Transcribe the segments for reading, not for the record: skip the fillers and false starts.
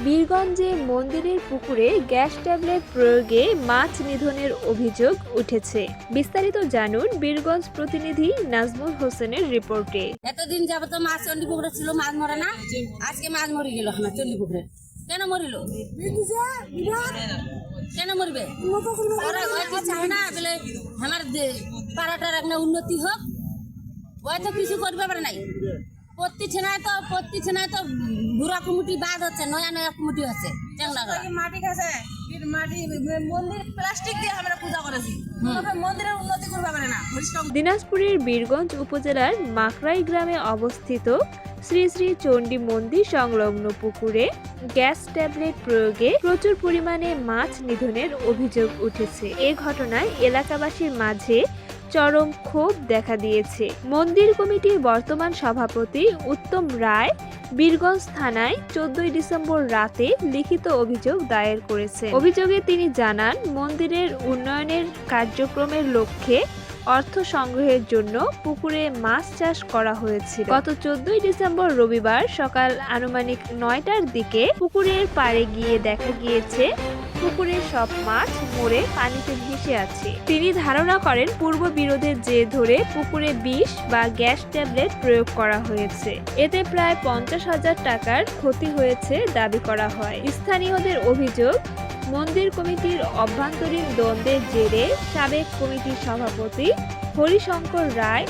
বীরগঞ্জে মন্দিরের পুকুরে gas tablet প্রয়োগে মাছ নিধনের অভিযোগ উঠেছে। বিস্তারিত জানুন বীরগঞ্জ প্রতিনিধি নাজমুল হোসেনের রিপোর্টে। এতদিন যাবত মাছ চন্ডী পুকুরে ছিল, মাছ মরে না, আজকে মাছ মরে গেল আমার চন্ডী পুকুরে। কেন মরিল? কেন মরবে? ওরা হয়তো চায় না বলে আমার পাড়াটার একটা উন্নতি হোক, হয়তো কিছু করবে পারে নাই। প্রতি ছেনায় তো বুড়া কমিটি বাদ হচ্ছে, নয়া কমিটি হচ্ছে। মাটি গেছে, মাটি মন্দির প্লাস্টিক দিয়ে আমরা পূজা করেছি, মন্দিরের উন্নতি করবে পারে না। দিনাজপুরের বীরগঞ্জ উপজেলার মাকড়াই গ্রামে অবস্থিত শ্রী শ্রী চণ্ডী মন্দির সংলগ্ন পুকুরে গ্যাস ট্যাবলেট প্রয়োগে প্রচুর পরিমাণে মাছ নিধনের অভিযোগ উঠেছে। এ ঘটনায় এলাকাবাসীর মাঝে চরম ক্ষোভ দেখা দিয়েছে। মন্দির কমিটির বর্তমান সভাপতি উত্তম রায় বীরগঞ্জ থানায় 14 ডিসেম্বর রাতে লিখিত অভিযোগ দায়ের করেছেন। অভিযোগে তিনি জানান, মন্দিরের উন্নয়নের কার্যক্রমের লক্ষ্যে অর্থ সংগ্রহের জন্য পুকুরে মাছ চাষ করা হয়েছিল। গত 14 ডিসেম্বর রবিবার সকাল আনুমানিক 9টার দিকে পুকুরের পাড়ে গিয়ে দেখা গিয়েছে পুকুরের সব মাছ মরে পানিতে ভেসে আছে। তিনি ধারণা করেন পূর্ব বিরোধের জের ধরে পুকুরে বিষ বা গ্যাস ট্যাবলেট প্রয়োগ করা হয়েছে। এতে প্রায় 50,000 টাকার ক্ষতি হয়েছে দাবি করা হয়। স্থানীয়দের অভিযোগ, মন্দির কমিটির অভ্যন্তরীণ দ্বন্দ্বের জেরে সাবেক কমিটির সভাপতি হরিশঙ্কর রায়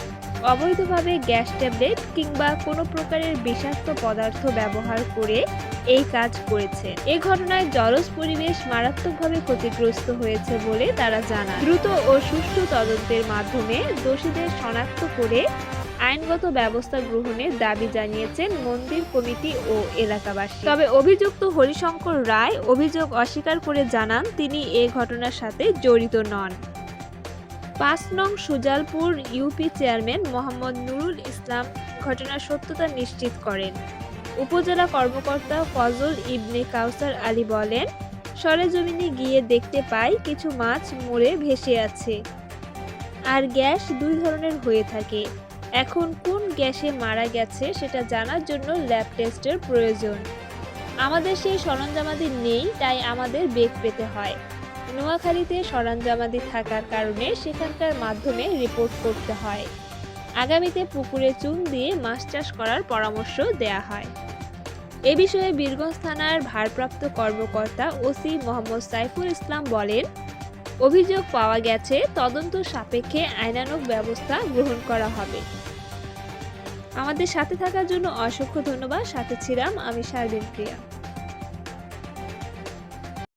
অবৈধভাবে গ্যাস ট্যাবলেট কিংবা কোনো প্রকারের বিষাক্ত পদার্থ ব্যবহার করে এই কাজ করেছেন। এ ঘটনায় জলজ পরিবেশ মারাত্মকভাবে ক্ষতিগ্রস্ত হয়েছে বলে তারা জানান। দ্রুত ও সুষ্ঠু তদন্তের মাধ্যমে দোষীদের শনাক্ত করে আইনগত ব্যবস্থা গ্রহণের দাবি জানিয়েছেন মন্দির কমিটি ও এলাকাবাসী। তবে অভিযুক্ত হরিশঙ্কর রায় অভিযোগ অস্বীকার করে জানান, তিনি এ ঘটনার সাথে জড়িত নন। 5 নং সুজালপুর ইউপি চেয়ারম্যান মোহাম্মদ নুরুল ইসলাম ঘটনার সত্যতা নিশ্চিত করেন। উপজেলা কর্মকর্তা ফজল ইবনে কাউসার আলী বলেন, সরেজমিনে গিয়ে দেখতে পাই কিছু মাছ মরে ভেসে আছে। আর গ্যাস 2 ধরনের হয়ে থাকে। এখন কোন গ্যাসে মারা গেছে সেটা জানার জন্য ল্যাব টেস্টের প্রয়োজন। আমাদের সেই সরঞ্জামাদি নেই, তাই আমাদের বেগ পেতে হয়। নোয়াখালীতে সরঞ্জামাদি থাকার কারণে সেখানকার মাধ্যমে রিপোর্ট করতে হয়। আগামীতে পুকুরে চুন দিয়ে মাছ চাষ করার পরামর্শ দেয়া হয়। এ বিষয়ে বীরগঞ্জ থানার ভারপ্রাপ্ত কর্মকর্তা ওসি মোহাম্মদ সাইফুল ইসলাম বলেন, অভিযোগ পাওয়া গেছে, তদন্ত সাপেক্ষে আইনানুগ ব্যবস্থা গ্রহণ করা হবে। আমাদের সাথে থাকার জন্য অসংখ্য ধন্যবাদ। সাথে ছিলাম আমি শারবিন প্রিয়া।